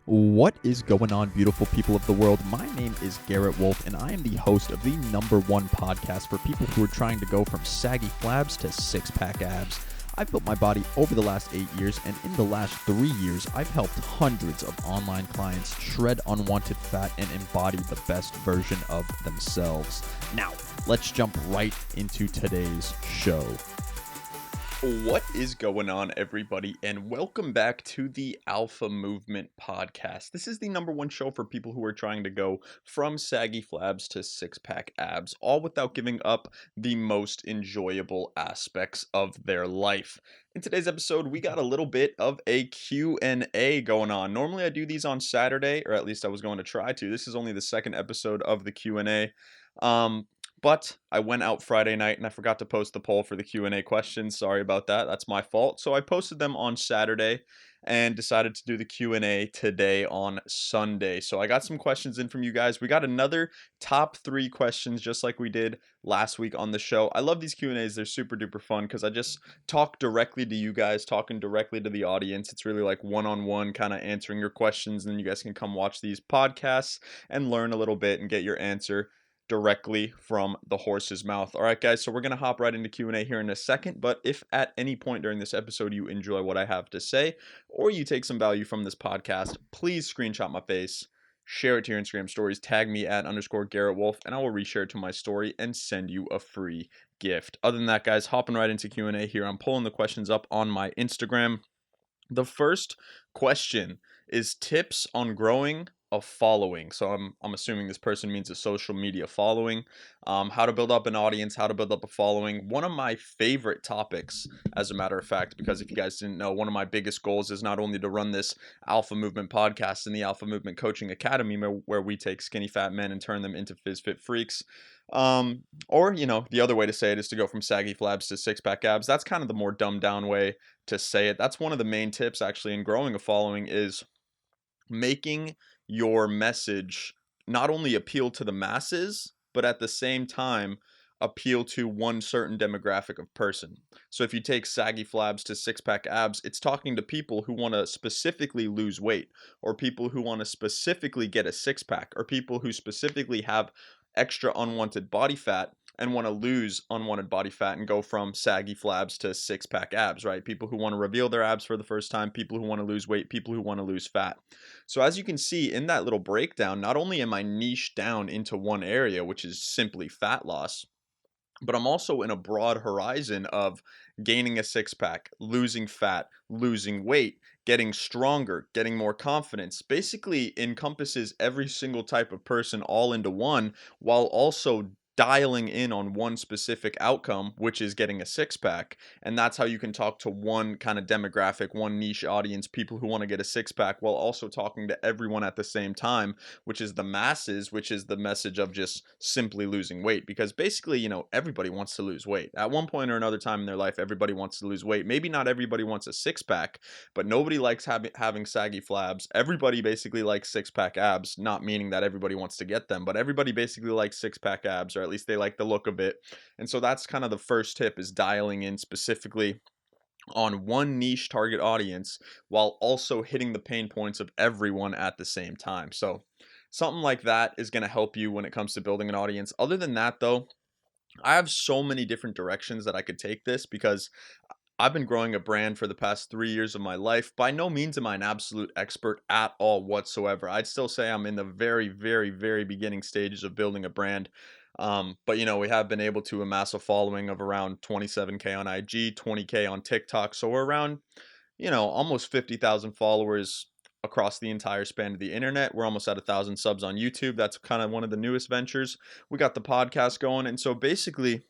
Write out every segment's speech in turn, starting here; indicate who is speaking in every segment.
Speaker 1: What is going on, beautiful people of the world? My name is Garrett Wolf, and I am the host of the #1 podcast for people who are trying to go from saggy flabs to six-pack abs. I've built my body over the last 8 years, and in the last 3 years, I've helped hundreds of online clients shred unwanted fat and embody the best version of themselves. Now, let's jump right into today's show. What is going on, everybody, and welcome back to the Alpha Movement podcast. This is the #1 show for people who are trying to go from saggy flabs to six-pack abs, all without giving up the most enjoyable aspects of their life. In today's episode, we got a little bit of a Q&A going on. Normally, I do these on Saturday, or at least I was going to try to. This is only the second episode of the Q&A. But I went out Friday night and I forgot to post the poll for the Q&A questions. Sorry about that. That's my fault. So I posted them on Saturday and decided to do the Q&A today on Sunday. So I got some questions in from you guys. We got another top 3 questions just like we did last week on the show. I love these Q&As. They're super duper fun because I just talk directly to you guys, talking directly to the audience. It's really like one-on-one kind of answering your questions, and then you guys can come watch these podcasts and learn a little bit and get your answer directly from the horse's mouth. All right, guys, so we're going to hop right into Q&A here in a second, but if at any point during this episode you enjoy what I have to say or you take some value from this podcast, please screenshot my face, share it to your Instagram stories, tag me at _Garrett Wolf, and I will reshare it to my story and send you a free gift. Other than that, guys, hopping right into Q&A here. I'm pulling the questions up on my Instagram. The first question is tips on growing a following. So I'm assuming this person means a social media following. How to build up an audience, how to build up a following. One of my favorite topics, as a matter of fact, because if you guys didn't know, one of my biggest goals is not only to run this Alpha Movement podcast and the Alpha Movement Coaching Academy, where we take skinny fat men and turn them into fit freaks. Or, the other way to say it is to go from saggy flabs to six-pack abs. That's kind of the more dumbed down way to say it. That's one of the main tips actually in growing a following, is making your message not only appeal to the masses, but at the same time appeal to one certain demographic of person. So if you take saggy flabs to six-pack abs, it's talking to people who want to specifically lose weight, or people who want to specifically get a six-pack, or people who specifically have extra unwanted body fat and want to lose unwanted body fat and go from saggy flabs to six-pack abs, right? People who want to reveal their abs for the first time, people who want to lose weight, people who want to lose fat. So as you can see in that little breakdown, not only am I niched down into one area, which is simply fat loss, but I'm also in a broad horizon of gaining a six-pack, losing fat, losing weight, getting stronger, getting more confidence. Basically encompasses every single type of person all into one, while also dialing in on one specific outcome, which is getting a six-pack. And that's how you can talk to one kind of demographic, one niche audience, people who want to get a six-pack, while also talking to everyone at the same time, which is the masses, which is the message of just simply losing weight. Because basically, everybody wants to lose weight. At one point or another time in their life, everybody wants to lose weight. Maybe not everybody wants a six-pack, but nobody likes having saggy flabs. Everybody basically likes six-pack abs, not meaning that everybody wants to get them, but everybody basically likes six-pack abs, or at least they like the look of it. And so that's kind of the first tip, is dialing in specifically on one niche target audience while also hitting the pain points of everyone at the same time. So something like that is going to help you when it comes to building an audience. Other than that, though, I have so many different directions that I could take this, because I've been growing a brand for the past 3 years of my life. By no means am I an absolute expert at all whatsoever. I'd still say I'm in the very, very, very beginning stages of building a brand. But we have been able to amass a following of around 27K on IG, 20K on TikTok. So we're around, almost 50,000 followers across the entire span of the internet. We're almost at 1,000 subs on YouTube. That's kind of one of the newest ventures. We got the podcast going. And so basically,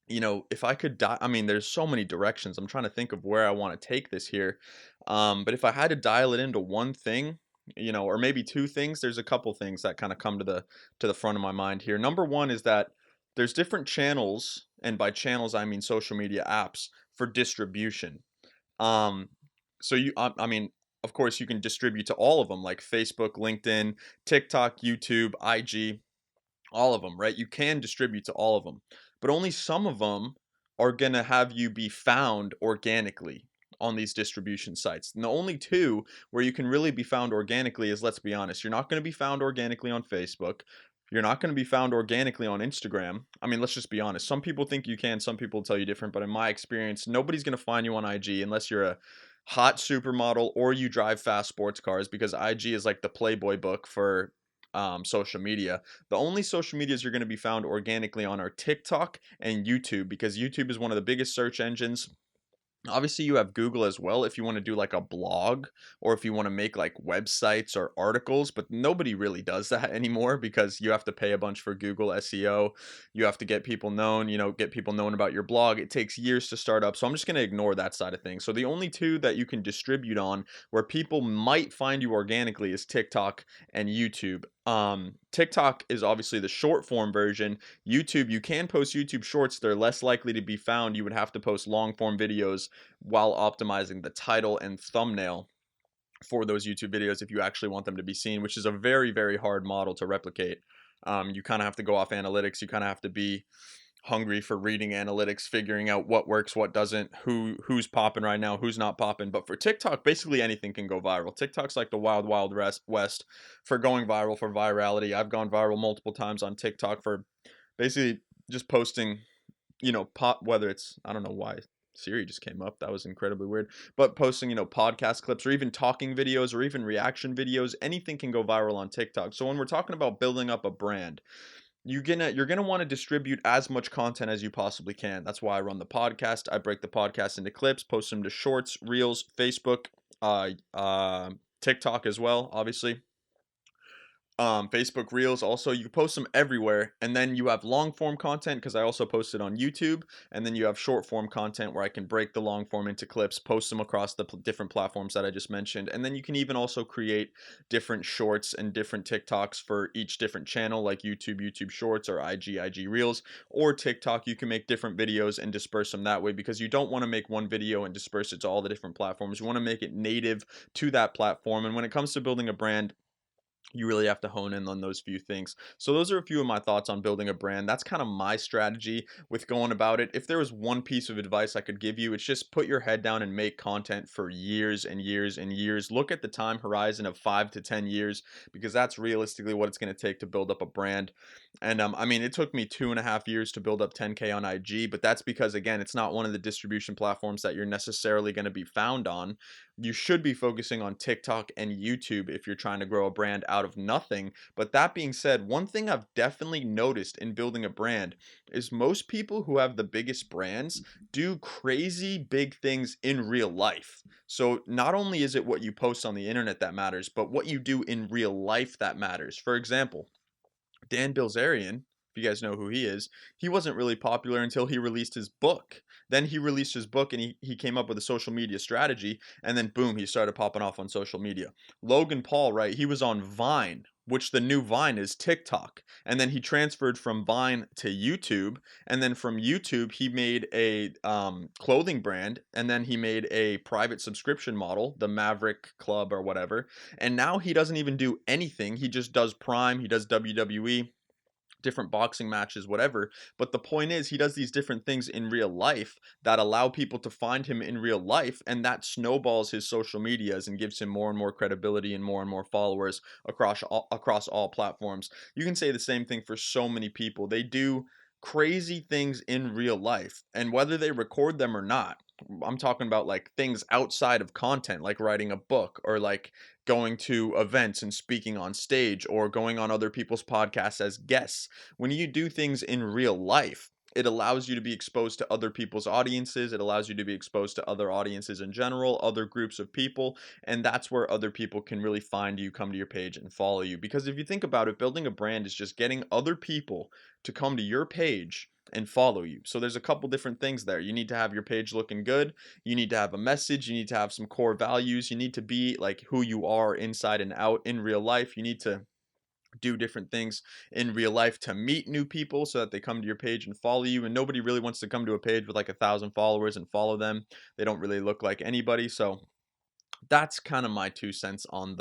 Speaker 1: if I could I mean, there's so many directions. I'm trying to think of where I want to take this here. But if I had to dial it into one thing, or maybe two things, there's a couple things that kind of come to the front of my mind here. Number one is that there's different channels, and by channels I mean social media apps, for distribution. Um, so I mean, of course, you can distribute to all of them, like Facebook, LinkedIn, TikTok, YouTube, IG, all of them, right? You can distribute to all of them, but only some of them are going to have you be found organically.
Speaker 2: on these distribution sites. And the only two where you can really be found organically is, let's be honest, you're not going to be found organically on Facebook. You're not going to be found organically on Instagram. I mean, let's just be honest. Some people think you can, some people tell you different, but in my experience, nobody's going to find you on IG unless you're a hot supermodel or you drive fast sports cars, because IG is like the Playboy book for social media. The only social medias you're going to be found organically on are TikTok and YouTube, because YouTube is one of the biggest search engines. Obviously, you have Google as well if you want to do like a blog, or if you want to make like websites or articles, but nobody really does that anymore because you have to pay a bunch for Google SEO. You have to get people known, get people known about your blog. It takes years to start up. So I'm just going to ignore that side of things. So the only two that you can distribute on where people might find you organically is TikTok and YouTube. TikTok is obviously the short form version. YouTube, you can post YouTube shorts. They're less likely to be found. You would have to post long form videos while optimizing the title and thumbnail for those YouTube videos if you actually want them to be seen, which is a very, very hard model to replicate. You kind of have to go off analytics. You kind of have to be hungry for reading analytics, figuring out what works, what doesn't, who's popping right now, who's not popping. But for TikTok, basically anything can go viral. TikTok's like the wild, wild west for going viral, for virality. I've gone viral multiple times on TikTok for basically just posting, pop, whether it's, I don't know why Siri just came up. That was incredibly weird. But posting, podcast clips or even talking videos or even reaction videos, anything can go viral on TikTok. So when we're talking about building up a brand, you're gonna want to distribute as much content as you possibly can. That's why I run the podcast. I break the podcast into clips, post them to shorts, reels, Facebook, TikTok as well, obviously. Facebook Reels also, you post them everywhere, and then you have long form content because I also post it on YouTube, and then you have short form content where I can break the long form into clips, post them across the different platforms that I just mentioned, and then you can even also create different shorts and different TikToks for each different channel, like YouTube Shorts, or IG Reels, or TikTok. You can make different videos and disperse them that way, because you don't want to make one video and disperse it to all the different platforms. You want to make it native to that platform, and when it comes to building a brand, you really have to hone in on those few things. So those are a few of my thoughts on building a brand. That's kind of my strategy with going about it. If there was one piece of advice I could give you, it's just put your head down and make content for years and years and years. Look at the time horizon of 5 to 10 years, because that's realistically what it's going to take to build up a brand. And I mean, it took me 2.5 years to build up 10K on IG, but that's because, again, it's not one of the distribution platforms that you're necessarily going to be found on. You should be focusing on TikTok and YouTube if you're trying to grow a brand out of nothing. But that being said, one thing I've definitely noticed in building a brand is most people who have the biggest brands do crazy big things in real life. So not only is it what you post on the internet that matters, but what you do in real life that matters. For example, Dan Bilzerian, if you guys know who he is, he wasn't really popular until he released his book. Then he released his book and he came up with a social media strategy, and then boom, he started popping off on social media. Logan Paul, right? He was on Vine, which the new Vine is TikTok. And then he transferred from Vine to YouTube. And then from YouTube, he made a clothing brand. And then he made a private subscription model, the Maverick Club or whatever. And now he doesn't even do anything. He just does Prime, he does WWE, different boxing matches, whatever. But the point is, he does these different things in real life that allow people to find him in real life, and that snowballs his social medias and gives him more and more credibility and more followers across all platforms. You can say the same thing for so many people. They do crazy things in real life, and whether they record them or not, I'm talking about like things outside of content, like writing a book, or like going to events and speaking on stage, or going on other people's podcasts as guests. When you do things in real life, it allows you to be exposed to other people's audiences. It allows you to be exposed to other audiences in general, other groups of people. And that's where other people can really find you, come to your page, and follow you. Because if you think about it, building a brand is just getting other people to come to your page and follow you. So there's a couple different things there. You need to have your page looking good. You need to have a message. You need to have some core values. You need to be like who you are inside and out in real life. You need to do different things in real life to meet new people so that they come to your page and follow you. And nobody really wants to come to a page with like 1,000 followers and follow them. They don't really look like anybody. So that's kind of my 2 cents on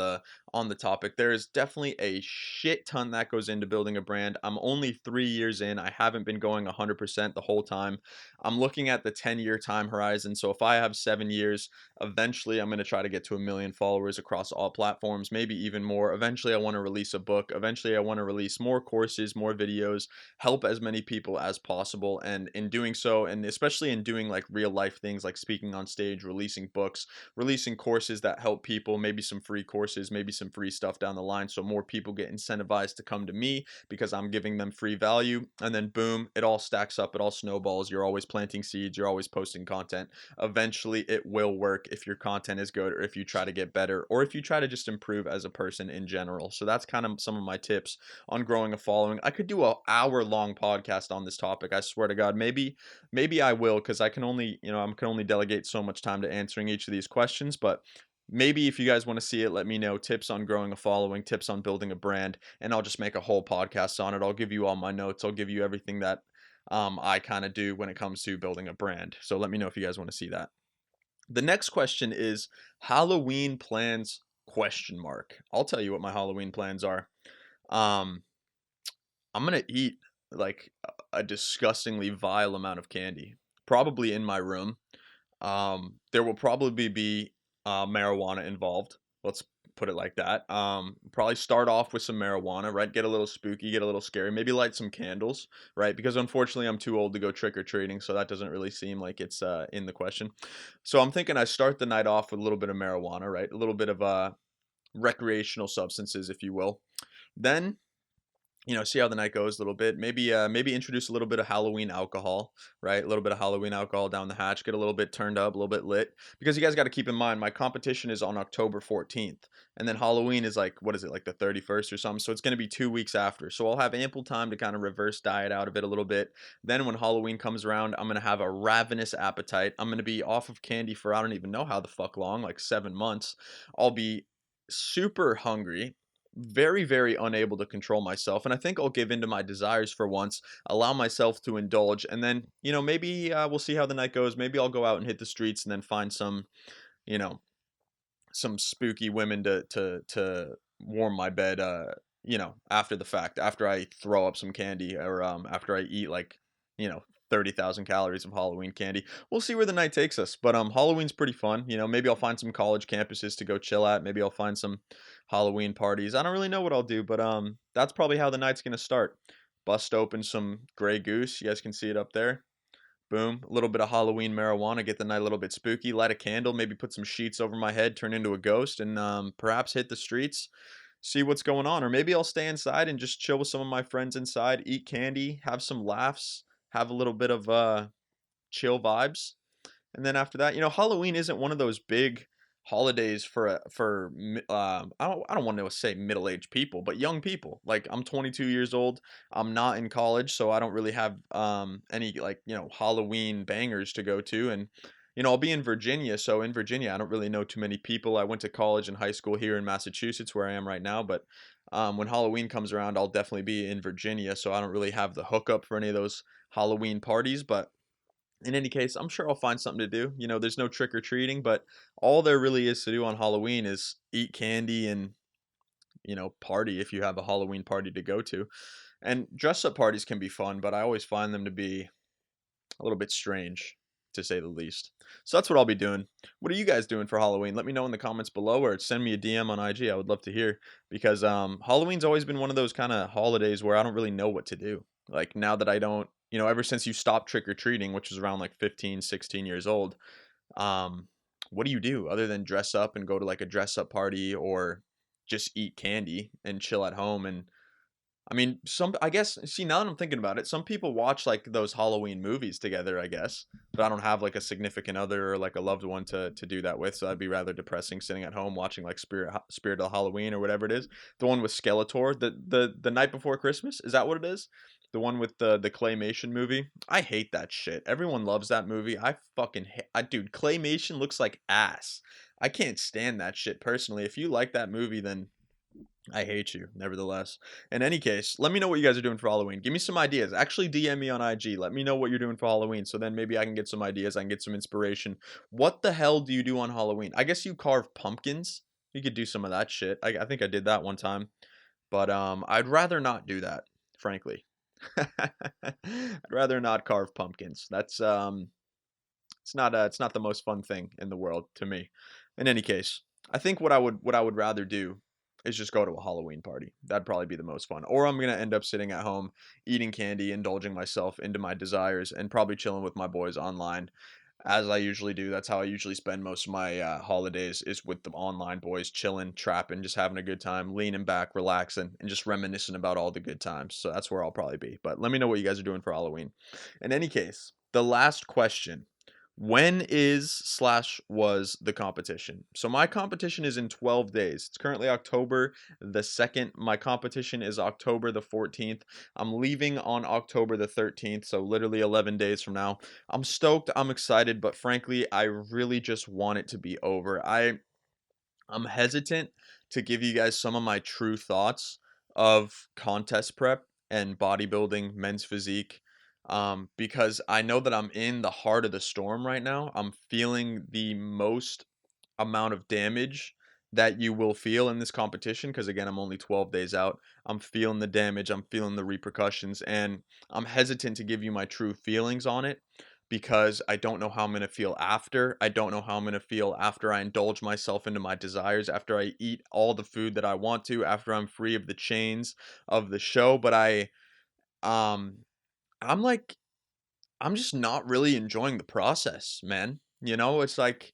Speaker 2: on the topic. There is definitely a shit ton that goes into building a brand. I'm only 3 years in. I haven't been going 100% the whole time. I'm looking at the 10-year time horizon. So if I have 7 years, eventually I'm going to try to get to 1 million followers across all platforms, maybe even more. Eventually, I want to release a book. Eventually, I want to release more courses, more videos, help as many people as possible. And in doing so, and especially in doing like real life things like speaking on stage, releasing books, releasing courses that help people, maybe some free courses, maybe some free stuff down the line. So more people get incentivized to come to me because I'm giving them free value. And then boom, it all stacks up, it all snowballs. You're always planting seeds, you're always posting content. Eventually, it will work if your content is good, or if you try to get better, or if you try to just improve as a person in general. So that's kind of some of my tips on growing a following. I could do a hour long podcast on this topic. I swear to God, maybe I will, because I can only, I can only delegate so much time to answering each of these questions. But maybe if you guys want to see it, let me know. Tips on growing a following, tips on building a brand, and I'll just make a whole podcast on it. I'll give you all my notes. I'll give you everything that I kind of do when it comes to building a brand. So let me know if you guys want to see that. The next question is Halloween plans question mark. I'll tell you what my Halloween plans are. Um, I'm gonna eat like a disgustingly vile amount of candy, probably in my room. There will probably be marijuana involved. Let's put it like that. Probably start off with some marijuana, right? Get a little spooky, get a little scary. Maybe light some candles, right? Because unfortunately, I'm too old to go trick or treating, so that doesn't really seem like it's in the question. So I'm thinking I start the night off with a little bit of marijuana, right? A little bit of recreational substances, if you will. Then see how the night goes a little bit. Maybe introduce a little bit of Halloween alcohol, right? A little bit of Halloween alcohol down the hatch, get a little bit turned up, a little bit lit. Because you guys got to keep in mind, my competition is on October 14th, and then Halloween is like, what is it, like the 31st or something? So it's going to be 2 weeks after. So I'll have ample time to kind of reverse diet out of it a little bit. Then when Halloween comes around, I'm going to have a ravenous appetite. I'm going to be off of candy for I don't even know how the fuck long, like 7 months. I'll be super hungry, very, very unable to control myself. And I think I'll give in to my desires for once, allow myself to indulge. And then, maybe we'll see how the night goes. Maybe I'll go out and hit the streets and then find you know, some spooky women to warm my bed, after the fact, after I throw up some candy, or after I eat like, you know, 30,000 calories of Halloween candy. We'll see where the night takes us. But Halloween's pretty fun. Maybe I'll find some college campuses to go chill at. Maybe I'll find some Halloween parties. I don't really know what I'll do, but that's probably how the night's gonna start. Bust open some Grey Goose. You guys can see it up there. Boom. A little bit of Halloween marijuana, get the night a little bit spooky, light a candle, maybe put some sheets over my head, turn into a ghost, and perhaps hit the streets, see what's going on. Or maybe I'll stay inside and just chill with some of my friends inside, eat candy, have some laughs, have a little bit of chill vibes. And then after that, Halloween isn't one of those big holidays I don't want to say middle-aged people, but young people. Like I'm 22 years old. I'm not in college, so I don't really have any like, Halloween bangers to go to. And I'll be in Virginia, so in Virginia I don't really know too many people. I went to college and high school here in Massachusetts where I am right now, but when Halloween comes around, I'll definitely be in Virginia, so I don't really have the hookup for any of those Halloween parties. But in any case, I'm sure I'll find something to do. There's no trick or treating, but all there really is to do on Halloween is eat candy and, party if you have a Halloween party to go to. And dress up parties can be fun, but I always find them to be a little bit strange, to say the least. So that's what I'll be doing. What are you guys doing for Halloween? Let me know in the comments below, or send me a DM on IG. I would love to hear, because Halloween's always been one of those kind of holidays where I don't really know what to do. Like now that I don't, ever since you stopped trick or treating, which was around like 15, 16 years old, um, what do you do other than dress up and go to like a dress up party, or just eat candy and chill at home? And I mean, I guess, see, now that I'm thinking about it, some people watch like those Halloween movies together, I guess. But I don't have like a significant other or like a loved one to do that with, so that'd be rather depressing sitting at home watching like Spirit of Halloween or whatever it is. The one with Skeletor, the night before Christmas, is that what it is? The one with the claymation movie. I hate that shit. Everyone loves that movie. I fucking dude, claymation looks like ass. I can't stand that shit personally. If you like that movie, then I hate you, nevertheless. In any case, let me know what you guys are doing for Halloween. Give me some ideas. Actually, DM me on IG. Let me know what you're doing for Halloween, so then maybe I can get some ideas. I can get some inspiration. What the hell do you do on Halloween? I guess you carve pumpkins. You could do some of that shit. I think I did that one time, but I'd rather not do that, frankly. I'd rather not carve pumpkins. That's it's not the most fun thing in the world to me. In any case, I think what I would rather do is just go to a Halloween party. That'd probably be the most fun. Or I'm gonna end up sitting at home, eating candy, indulging myself into my desires, and probably chilling with my boys online, as I usually do. That's how I usually spend most of my holidays, is with the online boys, chilling, trapping, just having a good time, leaning back, relaxing, and just reminiscing about all the good times. So that's where I'll probably be. But let me know what you guys are doing for Halloween. In any case, the last question. When is slash was the competition? So my competition is in 12 days. It's currently October the 2nd. My competition is October the 14th. I'm leaving on October the 13th, so literally 11 days from now. I'm stoked, I'm excited, but frankly, I really just want it to be over. I'm hesitant to give you guys some of my true thoughts of contest prep and bodybuilding, men's physique, because I know that I'm in the heart of the storm right now. I'm feeling the most amount of damage that you will feel in this competition because, again, I'm only 12 days out. I'm feeling the damage, I'm feeling the repercussions, and I'm hesitant to give you my true feelings on it because I don't know how I'm going to feel after. I don't know how I'm going to feel after I indulge myself into my desires, after I eat all the food that I want to, after I'm free of the chains of the show. But um I'm like, I'm just not really enjoying the process, man. It's like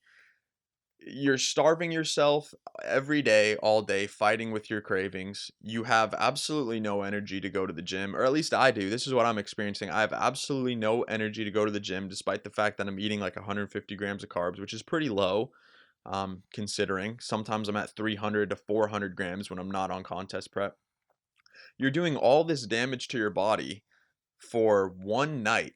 Speaker 2: you're starving yourself every day, all day, fighting with your cravings. You have absolutely no energy to go to the gym, or at least I do. This is what I'm experiencing. I have absolutely no energy to go to the gym, despite the fact that I'm eating like 150 grams of carbs, which is pretty low, considering. Sometimes I'm at 300 to 400 grams when I'm not on contest prep. You're doing all this damage to your body for one night,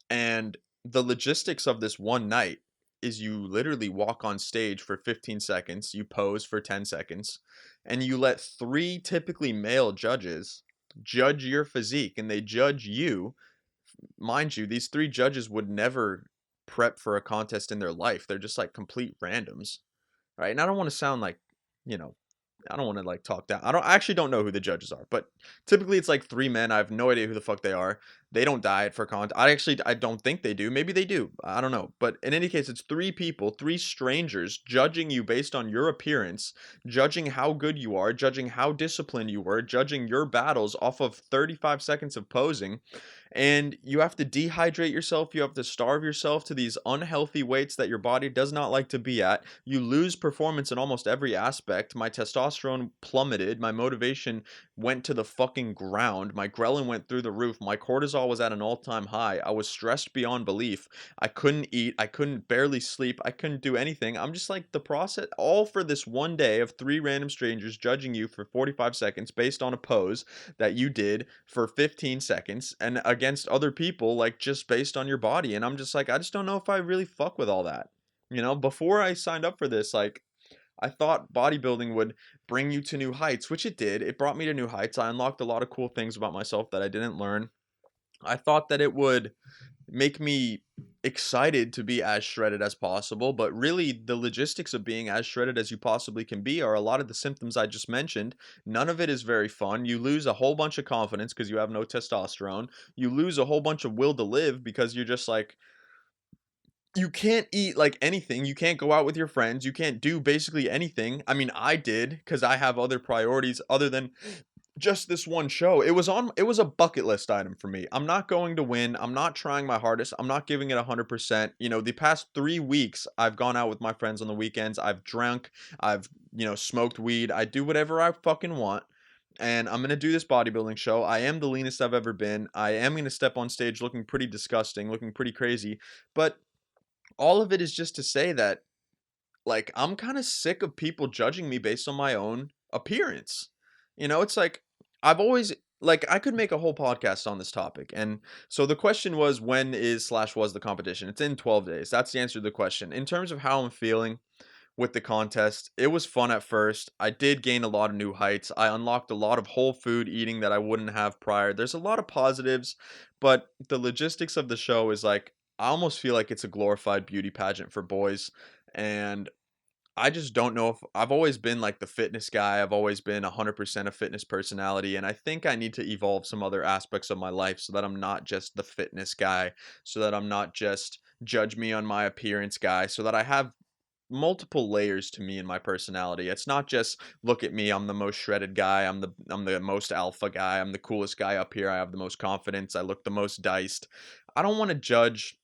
Speaker 2: and the logistics of this one night is you literally walk on stage for 15 seconds, you pose for 10 seconds, and you let three typically male judges judge your physique, and they judge you. Mind you, these three judges would never prep for a contest in their life. They're just like complete randoms, right? And I don't want to sound like, you know, I don't want to like talk down. I actually don't know who the judges are, but typically it's like three men. I have no idea who the fuck they are. They don't diet for content. I don't think they do. Maybe they do. I don't know. But in any case, it's three people, three strangers judging you based on your appearance, judging how good you are, judging how disciplined you were, judging your battles off of 35 seconds of posing, and you have to dehydrate yourself. You have to starve yourself to these unhealthy weights that your body does not like to be at. You lose performance in almost every aspect. My testosterone plummeted. My motivation went to the fucking ground. My ghrelin went through the roof. My cortisol was at an all-time high. I was stressed beyond belief. I couldn't eat. I couldn't barely sleep. I couldn't do anything. I'm just like, the process, all for this one day of three random strangers judging you for 45 seconds based on a pose that you did for 15 seconds and against other people, like, just based on your body. And I'm just like, I just don't know if I really fuck with all that. Before I signed up for this, like, I thought bodybuilding would bring you to new heights, which it did. It brought me to new heights. I unlocked a lot of cool things about myself that I didn't learn. I thought that it would make me excited to be as shredded as possible, but really the logistics of being as shredded as you possibly can be are a lot of the symptoms I just mentioned. None of it is very fun. You lose a whole bunch of confidence because you have no testosterone. You lose a whole bunch of will to live because you're just like, you can't eat like anything. You can't go out with your friends. You can't do basically anything. I mean, I did because I have other priorities other than just this one show. It was a bucket list item for me. I'm not going to win. I'm not trying my hardest. I'm not giving it 100%. The past 3 weeks I've gone out with my friends on the weekends. I've drank, I've, smoked weed. I do whatever I fucking want. And I'm going to do this bodybuilding show. I am the leanest I've ever been. I am going to step on stage looking pretty disgusting, looking pretty crazy. But all of it is just to say that, like, I'm kind of sick of people judging me based on my own appearance. It's like, I've always, like, I could make a whole podcast on this topic. And so the question was, when is slash was the competition? It's in 12 days. That's the answer to the question. In terms of how I'm feeling with the contest, it was fun at first. I did gain a lot of new heights. I unlocked a lot of whole food eating that I wouldn't have prior. There's a lot of positives, but the logistics of the show is like, I almost feel like it's a glorified beauty pageant for boys. And I just don't know if I've always been like the fitness guy. I've always been 100% a fitness personality. And I think I need to evolve some other aspects of my life so that I'm not just the fitness guy, so that I'm not just judge me on my appearance guy, so that I have multiple layers to me and my personality. It's not just look at me, I'm the most shredded guy, I'm the most alpha guy, I'm the coolest guy up here, I have the most confidence, I look the most diced. I don't want to judge.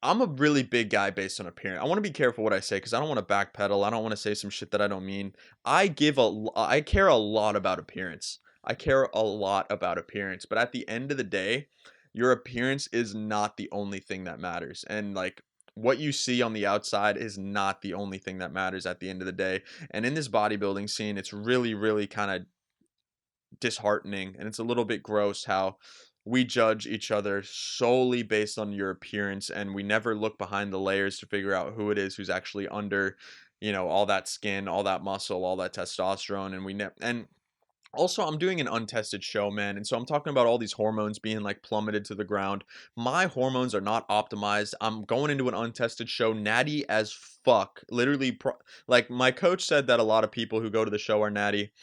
Speaker 2: I'm a really big guy based on appearance. I want to be careful what I say because I don't want to backpedal. I don't want to say some shit that I don't mean. I care a lot about appearance. I care a lot about appearance, but at the end of the day, your appearance is not the only thing that matters. And like what you see on the outside is not the only thing that matters at the end of the day. And in this bodybuilding scene, it's really, really kind of disheartening and it's a little bit gross how we judge each other solely based on your appearance and we never look behind the layers to figure out who it is who's actually under, all that skin, all that muscle, all that testosterone. And also I'm doing an untested show, man, and so I'm talking about all these hormones being like plummeted to the ground. My hormones are not optimized. I'm going into an untested show natty as fuck, literally like my coach said that a lot of people who go to the show are natty.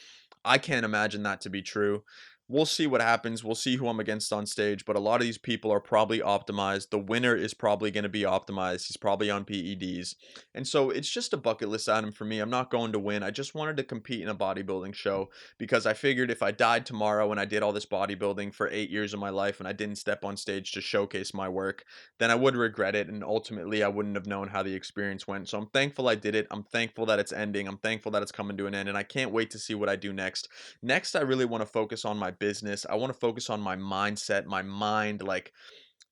Speaker 2: I can't imagine that to be true. We'll see what happens. We'll see who I'm against on stage, but a lot of these people are probably optimized. The winner is probably going to be optimized. He's probably on PEDs. And so it's just a bucket list item for me. I'm not going to win. I just wanted to compete in a bodybuilding show because I figured if I died tomorrow and I did all this bodybuilding for 8 years of my life and I didn't step on stage to showcase my work, then I would regret it. And ultimately, I wouldn't have known how the experience went. So I'm thankful I did it. I'm thankful that it's ending. I'm thankful that it's coming to an end. And I can't wait to see what I do next. Next, I really want to focus on my business. I want to focus on my mindset, my mind, like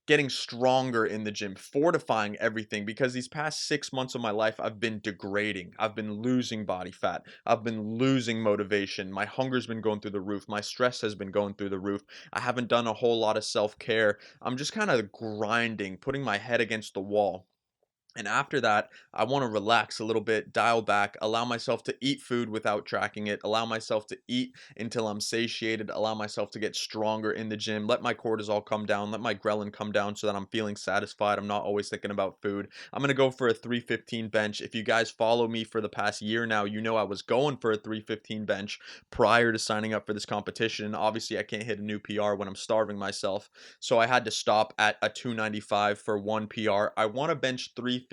Speaker 2: getting stronger in the gym, fortifying everything because these past 6 months of my life, I've been degrading. I've been losing body fat. I've been losing motivation. My hunger's been going through the roof. My stress has been going through the roof. I haven't done a whole lot of self-care. I'm just kind of grinding, putting my head against the wall. And after that, I want to relax a little bit, dial back, allow myself to eat food without tracking it, allow myself to eat until I'm satiated, allow myself to get stronger in the gym, let my cortisol come down, let my ghrelin come down so that I'm feeling satisfied. I'm not always thinking about food. I'm going to go for a 315 bench. If you guys follow me for the past year now, you know I was going for a 315 bench prior to signing up for this competition. Obviously, I can't hit a new PR when I'm starving myself. So I had to stop at a 295 for one PR. I want to bench 315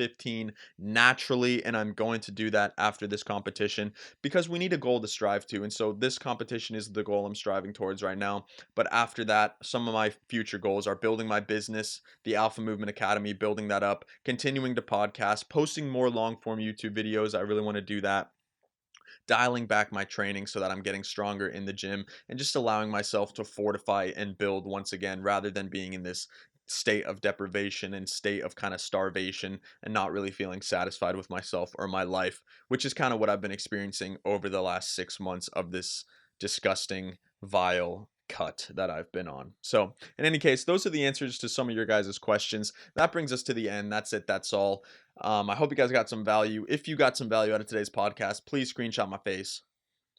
Speaker 2: naturally, and I'm going to do that after this competition because we need a goal to strive to. And so this competition is the goal I'm striving towards right now. But after that, some of my future goals are building my business, the Alpha Movement Academy, building that up, continuing to podcast, posting more long form YouTube videos. I really want to do that, dialing back my training so that I'm getting stronger in the gym and just allowing myself to fortify and build once again rather than being in this state of deprivation and state of kind of starvation and not really feeling satisfied with myself or my life, which is kind of what I've been experiencing over the last 6 months of this disgusting, vile cut that I've been on. So in any case, those are the answers to some of your guys' questions. That brings us to the end. That's it. That's all. I hope you guys got some value. If you got some value out of today's podcast, please screenshot my face,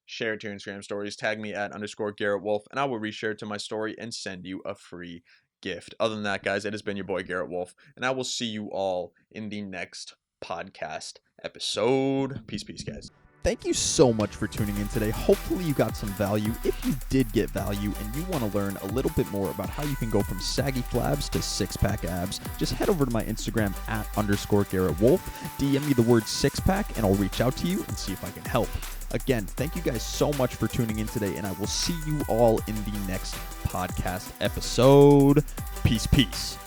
Speaker 2: share it to your Instagram stories, tag me at _Garrett Wolf, and I will reshare it to my story and send you a free gift. Other than that, guys, it has been your boy Garrett Wolf, and I will see you all in the next podcast episode. Peace, guys.
Speaker 1: Thank you so much for tuning in today. Hopefully you got some value. If you did get value and you want to learn a little bit more about how you can go from saggy flabs to six-pack abs, just head over to my Instagram at _Garrett Wolf, DM me the word six-pack, and I'll reach out to you and see if I can help. Again, thank you guys so much for tuning in today, and I will see you all in the next podcast episode. Peace.